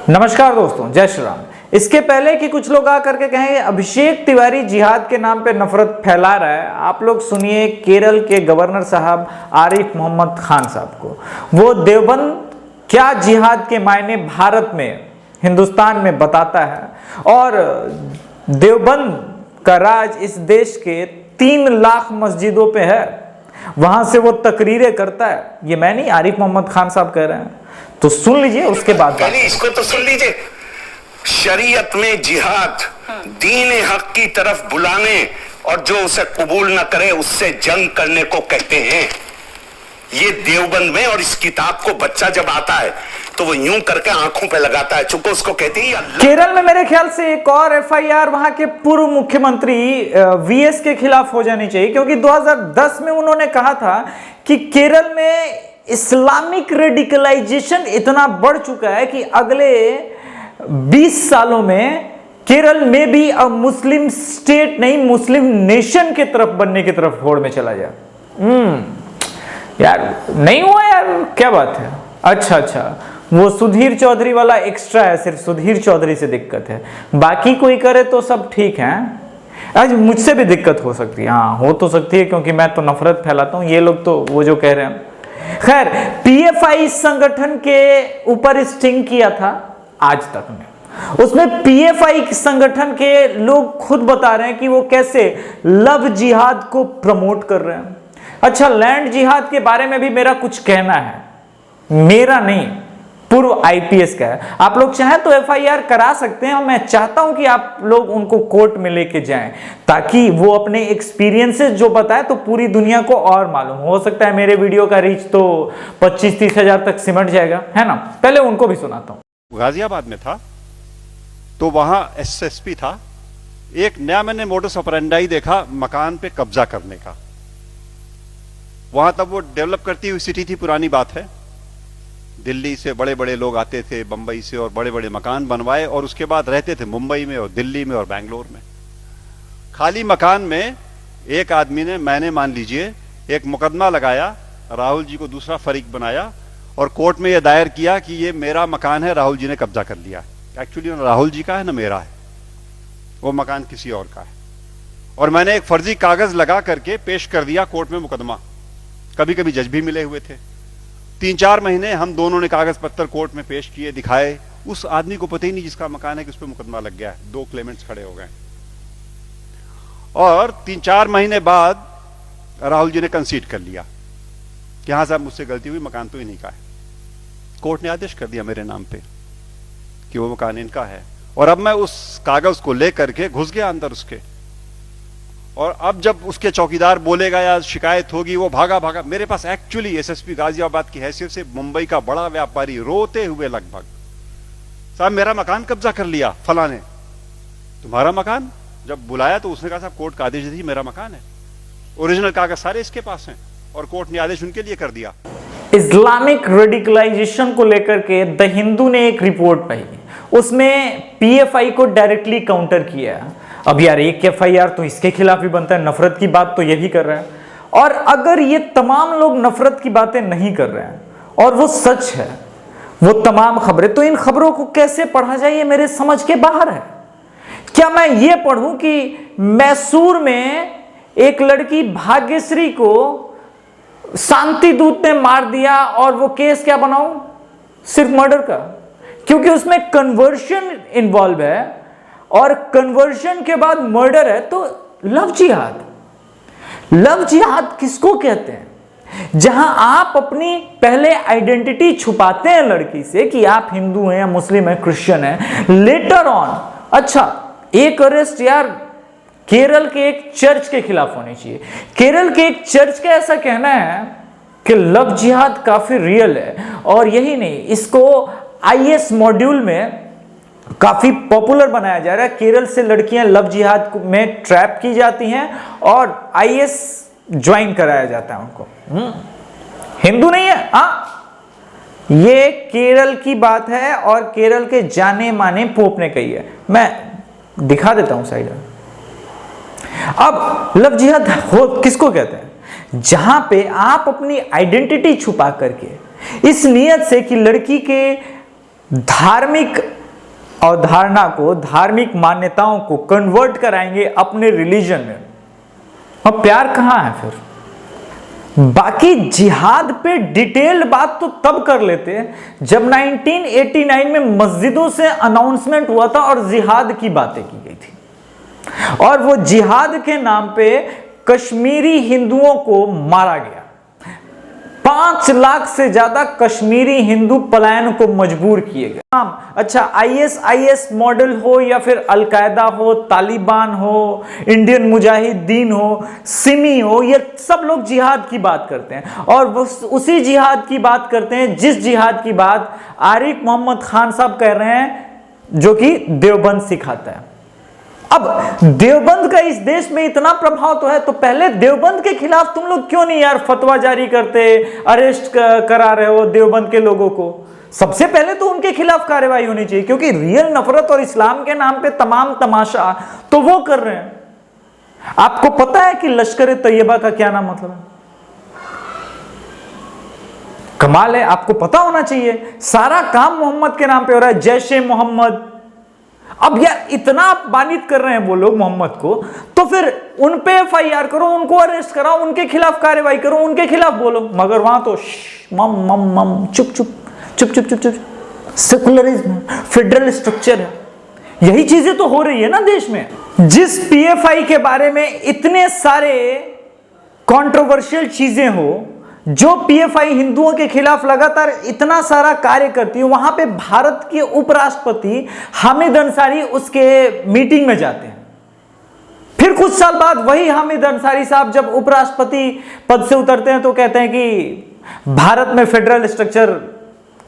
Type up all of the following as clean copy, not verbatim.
नमस्कार दोस्तों, जय श्री राम। इसके पहले कि कुछ लोग आकर के कहें अभिषेक तिवारी जिहाद के नाम पे नफरत फैला रहा है, आप लोग सुनिए केरल के गवर्नर साहब आरिफ मोहम्मद खान साहब को। वो देवबंद क्या जिहाद के मायने भारत में, हिंदुस्तान में बताता है। और देवबंद का राज इस देश के 3 लाख मस्जिदों पे है, वहां से वो तकरीरें करता है। ये मैं नहीं, आरिफ मोहम्मद खान साहब कह रहे हैं, तो सुन लीजिए उसके बाद। इसको तो सुन लीजिए। शरीयत में जिहाद दीन हक की तरफ बुलाने और जो उसे कबूल न करे उससे जंग करने को कहते हैं। ये देवबंद में, और इस किताब को बच्चा जब आता है तो वो यूं करके आंखों पे लगाता है, चूंकि उसको कहते हैं। केरल में मेरे ख्याल से एक और एफआईआर वहां के पूर्व मुख्यमंत्री वीएस के खिलाफ हो जानी चाहिए, क्योंकि 2010 में उन्होंने कहा था कि केरल में इस्लामिक रेडिकलाइजेशन इतना बढ़ चुका है कि अगले 20 सालों में केरल में भी अब मुस्लिम स्टेट नहीं, मुस्लिम नेशन के तरफ बनने की तरफ होड़ में चला जाए। यार नहीं हुआ यार, क्या बात है। अच्छा, वो सुधीर चौधरी वाला एक्स्ट्रा है, सिर्फ सुधीर चौधरी से दिक्कत है, बाकी कोई करे तो सब ठीक है। आज मुझसे भी दिक्कत हो सकती है, हाँ हो तो सकती है, क्योंकि मैं तो नफरत फैलाता हूं। ये लोग तो वो जो कह रहे हैं, खैर पीएफआई संगठन के ऊपर स्टिंग किया था आज तक में। उसमें पीएफआई संगठन के लोग खुद बता रहे हैं कि वो कैसे लव जिहाद को प्रमोट कर रहे हैं। अच्छा, लैंड जिहाद के बारे में भी मेरा कुछ कहना है, मेरा नहीं, पूर्व आईपीएस का है। आप लोग चाहें तो एफआईआर करा सकते हैं, और मैं चाहता हूं कि आप लोग उनको कोर्ट में लेके जाएं, ताकि वो अपने एक्सपीरियंसेस जो बताए तो पूरी दुनिया को और मालूम हो सकता है। मेरे वीडियो का रीच तो 25-30 हजार तक सिमट जाएगा, है ना। पहले उनको भी सुनाता हूं। गाजियाबाद में था तो वहां एसएसपी था। एक नया मैंने मोडस ऑपरेंडाई देखा मकान पे कब्जा करने का। वहां तब वो डेवलप करती हुई सिटी थी, पुरानी बात है। दिल्ली से बड़े बड़े लोग आते थे, बंबई से, और बड़े बड़े मकान बनवाए, और उसके बाद रहते थे मुंबई में और दिल्ली में और बैंगलोर में। खाली मकान में एक आदमी ने, मैंने मान लीजिए, एक मुकदमा लगाया, राहुल जी को दूसरा फरीक बनाया और कोर्ट में यह दायर किया कि ये मेरा मकान है, राहुल जी ने कब्जा कर लिया। एक्चुअली ना राहुल जी का है ना मेरा है, वो मकान किसी और का है। और मैंने एक फर्जी कागज लगा करके पेश कर दिया कोर्ट में मुकदमा। कभी कभी जज भी मिले हुए थे। 3-4 महीने हम दोनों ने कागज पत्तर कोर्ट में पेश किए, दिखाए। उस आदमी को पता ही नहीं जिसका मकान है कि उस पर मुकदमा लग गया है। 2 क्लेमेंट्स खड़े हो गए, और 3-4 महीने बाद राहुल जी ने कंसीड कर लिया कि हाँ साहब मुझसे गलती हुई, मकान तो इन्हीं का है। कोर्ट ने आदेश कर दिया मेरे नाम पे कि वो मकान इनका है। और अब मैं उस कागज को लेकर के घुस गया अंदर उसके, और अब जब उसके चौकीदार बोलेगा या शिकायत होगी, वो भागा। मेरे पास एक्चुअली एसएसपी गाजियाबाद की हैसियत से मुंबई का बड़ा व्यापारी रोते हुए लगभग, साहब मेरा मकान कब्जा कर लिया फला ने। तुम्हारा मकान? जब बुलाया तो उसने कहा साहब कोर्ट का आदेश दी, मेरा मकान है, ओरिजिनल कागज सारे इसके पास हैं, और कोर्ट ने आदेश उनके लिए कर दिया। इस्लामिक रेडिकलाइजेशन को लेकर के द हिंदू ने एक रिपोर्ट पाई, उसमें पीएफआई को डायरेक्टली काउंटर किया। अब यार एक एफआईआर तो इसके खिलाफ भी बनता है, नफरत की बात तो यही कर रहे हैं। और अगर ये तमाम लोग नफरत की बातें नहीं कर रहे हैं और वो सच है, वो तमाम खबरें, तो इन खबरों को कैसे पढ़ा जाए ये मेरे समझ के बाहर है। क्या मैं ये पढ़ूं कि मैसूर में एक लड़की भाग्यश्री को शांति दूत ने मार दिया, और वो केस क्या बनाऊं, सिर्फ मर्डर का, क्योंकि उसमें कन्वर्शन इन्वॉल्व है, और कन्वर्शन के बाद मर्डर है। तो लव जिहाद किसको कहते हैं? जहां आप अपनी पहले आइडेंटिटी छुपाते हैं लड़की से कि आप हिंदू हैं या मुस्लिम हैं, क्रिश्चियन हैं, लेटर ऑन। अच्छा, एक अरेस्ट यार केरल के एक चर्च के खिलाफ होनी चाहिए। केरल के एक चर्च का ऐसा कहना है कि लव जिहाद काफी रियल है, और यही नहीं, इसको आईएएस मॉड्यूल में काफी पॉपुलर बनाया जा रहा है। केरल से लड़कियां लव जिहाद में ट्रैप की जाती हैं और आईएएस ज्वाइन कराया जाता है उनको। हिंदू नहीं है, हाँ, ये केरल की बात है, और केरल के जाने माने पोप ने कही है। मैं दिखा देता हूं साइड में। अब लव जिहाद हो किसको कहते हैं? जहां पे आप अपनी आइडेंटिटी छुपा करके, इस नियत से कि लड़की के धार्मिक अवधारणा को, धार्मिक मान्यताओं को कन्वर्ट कराएंगे अपने रिलीजन में, और प्यार कहां है फिर? बाकी जिहाद पे डिटेल बात तो तब कर लेते हैं जब 1989 में मस्जिदों से अनाउंसमेंट हुआ था और जिहाद की बातें की गई थी, और वो जिहाद के नाम पे कश्मीरी हिंदुओं को मारा गया। 5 लाख से ज्यादा कश्मीरी हिंदू पलायन को मजबूर किए गए। अच्छा, ISIS मॉडल हो या फिर अलकायदा हो, तालिबान हो, इंडियन मुजाहिदीन हो, सिमी हो, ये सब लोग जिहाद की बात करते हैं, और वो उसी जिहाद की बात करते हैं जिस जिहाद की बात आरिफ मोहम्मद खान साहब कह रहे हैं, जो कि देवबंद सिखाता है। अब देवबंद का इस देश में इतना प्रभाव तो है, तो पहले देवबंद के खिलाफ तुम लोग क्यों नहीं यार फतवा जारी करते, अरेस्ट करा रहे हो देवबंद के लोगों को? सबसे पहले तो उनके खिलाफ कार्रवाई होनी चाहिए, क्योंकि रियल नफरत और इस्लाम के नाम पे तमाम तमाशा तो वो कर रहे हैं। आपको पता है कि लश्कर तैयबा का क्या नाम मतलब है? कमाल है, आपको पता होना चाहिए। सारा काम मोहम्मद के नाम पे हो रहा है, जैश ए मोहम्मद। अब यार इतना अपमानित कर रहे हैं वो लोग मोहम्मद को, तो फिर उन पे FIR करो, उनको अरेस्ट कराओ, उनके खिलाफ कार्रवाई करो, उनके खिलाफ बोलो। मगर वहां तो मम मम मम चुप चुप चुप चुप चुप चुप, सेकुलरिज्म, फेडरल स्ट्रक्चर है, यही चीजें तो हो रही है ना देश में। जिस PFI के बारे में इतने सारे कंट्रोवर्शियल चीजें हो, जो PFI हिंदुओं के खिलाफ लगातार इतना सारा कार्य करती है, वहां पे भारत के उपराष्ट्रपति हामिद अंसारी उसके मीटिंग में जाते हैं। फिर कुछ साल बाद वही हामिद अंसारी साहब जब उपराष्ट्रपति पद से उतरते हैं तो कहते हैं कि भारत में फेडरल स्ट्रक्चर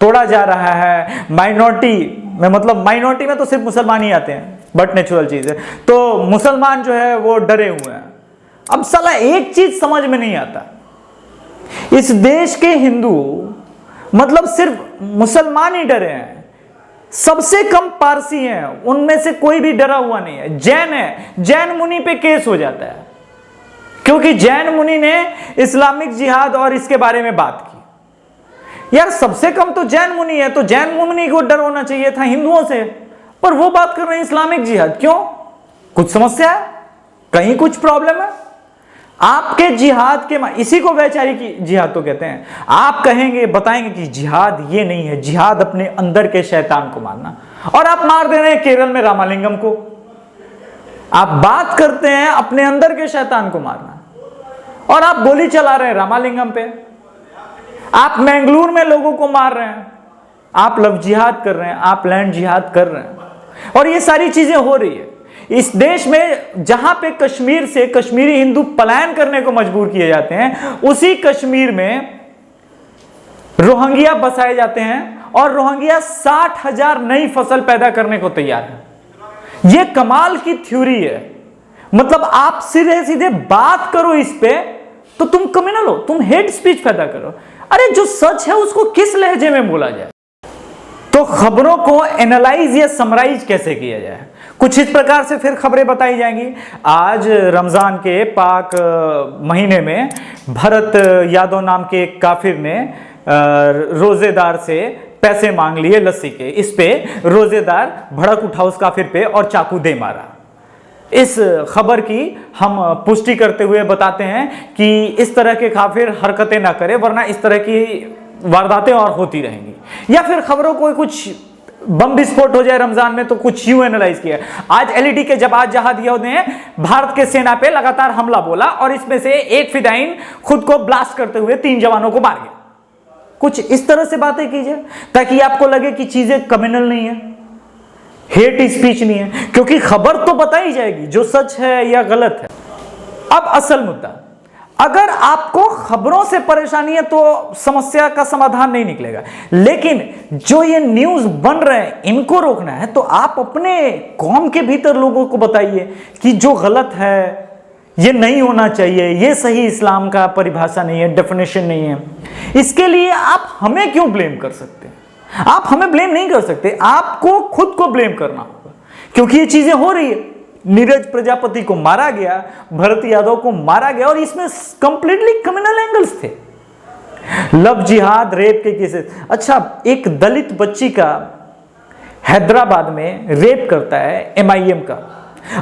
तोड़ा जा रहा है, माइनॉरिटी में, मतलब माइनॉरिटी में तो सिर्फ मुसलमान ही आते हैं, बट नेचुरल चीज है, तो मुसलमान जो है वो डरे हुए हैं। अब साला एक चीज समझ में नहीं आता, इस देश के हिंदू मतलब सिर्फ मुसलमान ही डरे हैं, सबसे कम पारसी हैं, उनमें से कोई भी डरा हुआ नहीं है। जैन है, जैन मुनि पे केस हो जाता है, क्योंकि जैन मुनि ने इस्लामिक जिहाद और इसके बारे में बात की। यार सबसे कम तो जैन मुनि है, तो जैन मुनि को डर होना चाहिए था हिंदुओं से, पर वो बात कर रहे हैं इस्लामिक जिहाद। क्यों? कुछ समस्या है, कहीं कुछ प्रॉब्लम है आपके जिहाद के? इसी को वैचारिक जिहाद तो कहते हैं। आप कहेंगे, बताएंगे कि जिहाद ये नहीं है, जिहाद अपने अंदर के शैतान को मारना, और आप मार दे रहे हैं केरल में रामालिंगम को। आप बात करते हैं अपने अंदर के शैतान को मारना, और आप गोली चला रहे हैं रामालिंगम पे। आप मैंगलोर में लोगों को मार रहे हैं, आप लव जिहाद कर रहे हैं, आप लैंड जिहाद कर रहे हैं, और ये सारी चीजें हो रही है इस देश में। जहां पे कश्मीर से कश्मीरी हिंदू पलायन करने को मजबूर किए जाते हैं, उसी कश्मीर में रोहिंग्या बसाए जाते हैं, और रोहिंग्या 60,000 नई फसल पैदा करने को तैयार है। यह कमाल की थ्योरी है। मतलब आप सीधे सीधे बात करो इस पे तो तुम कम्युनल हो, तुम हेट स्पीच पैदा करो। अरे जो सच है उसको किस लहजे में बोला जाए? तो खबरों को एनालाइज या समराइज कैसे किया जाए? कुछ इस प्रकार से फिर खबरें बताई जाएंगी। आज रमजान के पाक महीने में भरत यादव नाम के एक काफिर ने रोजेदार से पैसे मांग लिए लस्सी के। इस पे रोजेदार भड़क उठा उस काफिर पे और चाकू दे मारा। इस खबर की हम पुष्टि करते हुए बताते हैं कि इस तरह के काफिर हरकतें ना करें, वरना इस तरह की वारदातें और होती रहेंगी। या फिर खबरों को कुछ बम विस्फोट हो जाए रमजान में तो कुछ यूं एनालाइज किया। आज LED के जहादियों ने भारत के सेना पे लगातार हमला बोला, और इसमें से एक फिदाइन खुद को ब्लास्ट करते हुए 3 जवानों को मार गया। कुछ इस तरह से बातें कीजिए ताकि आपको लगे कि चीजें कम्युनल नहीं है, हेट स्पीच नहीं है, क्योंकि खबर तो बताई जाएगी जो सच है या गलत है। अब असल मुद्दा, अगर आपको खबरों से परेशानी है तो समस्या का समाधान नहीं निकलेगा, लेकिन जो ये न्यूज बन रहे हैं इनको रोकना है तो आप अपने कौम के भीतर लोगों को बताइए कि जो गलत है ये नहीं होना चाहिए, ये सही इस्लाम का परिभाषा नहीं है, डेफिनेशन नहीं है। इसके लिए आप हमें क्यों ब्लेम कर सकते हैं? आप हमें ब्लेम नहीं कर सकते, आपको खुद को ब्लेम करना होगा, क्योंकि ये चीजें हो रही है। नीरज प्रजापति को मारा गया, भरत यादव को मारा गया, और इसमें कंप्लीटली कम्युनल एंगल्स थे। लव जिहाद, रेप के केसेस। अच्छा, एक दलित बच्ची का हैदराबाद में रेप करता है MIM का।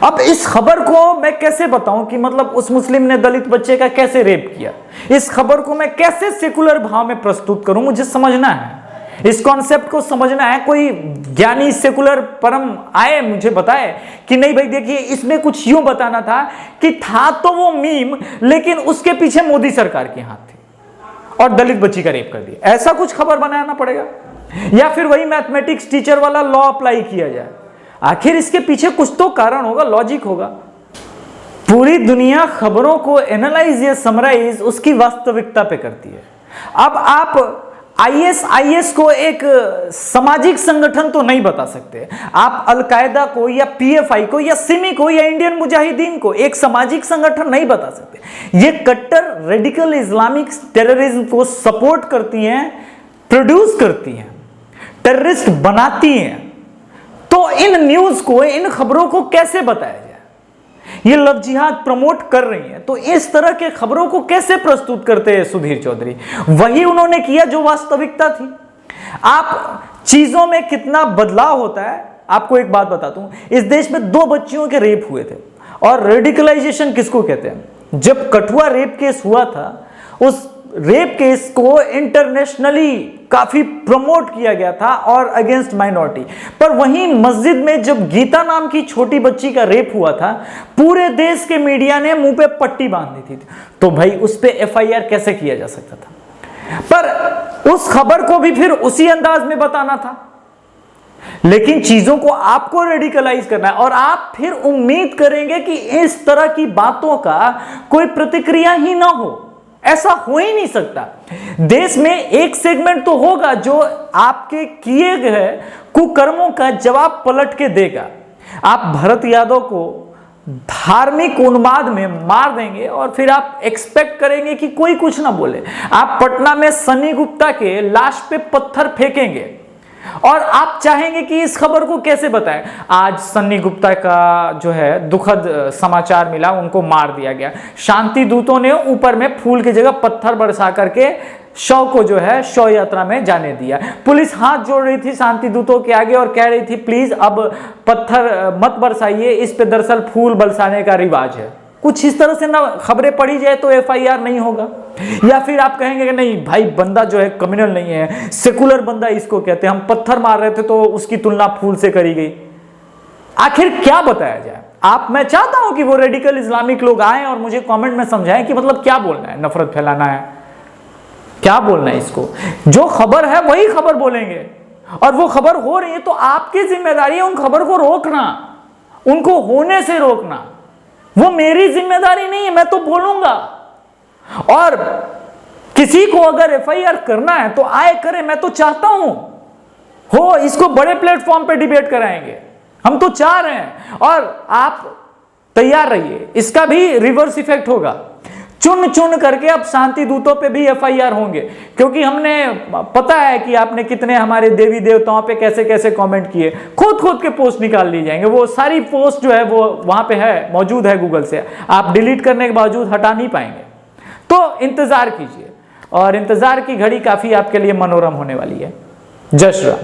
अब इस खबर को मैं कैसे बताऊं कि मतलब उस मुस्लिम ने दलित बच्चे का कैसे रेप किया, इस खबर को मैं कैसे सेकुलर भाव में प्रस्तुत करूं, मुझे समझना है, इस कॉन्सेप्ट को समझना है। कोई ज्ञानी सेकुलर परम आए मुझे बताए कि नहीं भाई देखिए इसमें कुछ यूं बताना था कि था तो वो मीम, लेकिन उसके पीछे मोदी सरकार की हाथ थी और दलित बच्ची का रेप कर दिया, ऐसा कुछ खबर बनाना पड़ेगा। या फिर वही मैथमेटिक्स टीचर वाला लॉ अप्लाई किया जाए, आखिर इसके पीछे कुछ तो कारण होगा, लॉजिक होगा। पूरी दुनिया खबरों को एनालाइज या समराइज उसकी वास्तविकता पे करती है। अब आप IS को एक सामाजिक संगठन तो नहीं बता सकते, आप अलकायदा को या PFI को या सिमी को या इंडियन मुजाहिदीन को एक सामाजिक संगठन नहीं बता सकते। ये कट्टर रेडिकल इस्लामिक टेररिज्म को सपोर्ट करती हैं, प्रोड्यूस करती हैं, टेररिस्ट बनाती हैं। तो इन न्यूज को, इन खबरों को कैसे बताया जाए? ये लव जिहाद प्रमोट कर रही है, तो इस तरह के खबरों को कैसे प्रस्तुत करते हैं सुधीर चौधरी? वही उन्होंने किया जो वास्तविकता थी। आप चीजों में कितना बदलाव होता है, आपको एक बात बताता हूं, इस देश में 2 बच्चियों के रेप हुए थे। और रेडिकलाइजेशन किसको कहते हैं? जब कठुआ रेप केस हुआ था, उस रेप केस को इंटरनेशनली काफी प्रमोट किया गया था और अगेंस्ट माइनॉरिटी। पर वहीं मस्जिद में जब गीता नाम की छोटी बच्ची का रेप हुआ था, पूरे देश के मीडिया ने मुंह पे पट्टी बांध दी थी। तो भाई उस पे FIR कैसे किया जा सकता था? पर उस खबर को भी फिर उसी अंदाज में बताना था। लेकिन चीजों को आपको रेडिकलाइज करना है और आप फिर उम्मीद करेंगे कि इस तरह की बातों का कोई प्रतिक्रिया ही ना हो। ऐसा हो ही नहीं सकता। देश में एक सेगमेंट तो होगा जो आपके किए गए कुकर्मों का जवाब पलट के देगा। आप भरत यादव को धार्मिक उन्माद में मार देंगे और फिर आप एक्सपेक्ट करेंगे कि कोई कुछ ना बोले। आप पटना में सनी गुप्ता के लाश पे पत्थर फेंकेंगे और आप चाहेंगे कि इस खबर को कैसे बताएं। आज सन्नी गुप्ता का जो है दुखद समाचार मिला, उनको मार दिया गया। शांति दूतों ने ऊपर में फूल की जगह पत्थर बरसा करके शव को जो है शव यात्रा में जाने दिया। पुलिस हाथ जोड़ रही थी शांति दूतों के आगे और कह रही थी प्लीज अब पत्थर मत बरसाइए, इस पे दरअसल फूल बरसाने का रिवाज है। कुछ इस तरह से ना खबरें पढ़ी जाए तो FIR नहीं होगा। या फिर आप कहेंगे कि नहीं भाई बंदा जो है क्रिमिनल नहीं है, सेकुलर बंदा इसको कहते हैं, हम पत्थर मार रहे थे तो उसकी तुलना फूल से करी गई। आखिर क्या बताया जाए? मैं चाहता हूं कि वो रेडिकल इस्लामिक लोग आए और मुझे कमेंट में समझाएं कि मतलब क्या बोलना है, नफरत फैलाना है, क्या बोलना है इसको। जो खबर है वही खबर बोलेंगे और वो खबर हो रही है तो आपकी जिम्मेदारी है उन खबर को रोकना, उनको होने से रोकना। वो मेरी जिम्मेदारी नहीं है, मैं तो बोलूंगा। और किसी को अगर FIR करना है तो आए करे, मैं तो चाहता हूं हो, इसको बड़े प्लेटफॉर्म पे डिबेट कराएंगे, हम तो चाह रहे हैं। और आप तैयार रहिए, इसका भी रिवर्स इफेक्ट होगा। चुन चुन करके अब शांति दूतों पे भी FIR होंगे, क्योंकि हमने पता है कि आपने कितने हमारे देवी देवताओं पे कैसे कैसे कमेंट किए। खुद के पोस्ट निकाल ली जाएंगे, वो सारी पोस्ट जो है वो वहां पे है, मौजूद है गूगल से, आप डिलीट करने के बावजूद हटा नहीं पाएंगे। तो इंतजार कीजिए और इंतजार की घड़ी काफी आपके लिए मनोरम होने वाली है। जय श्री राम।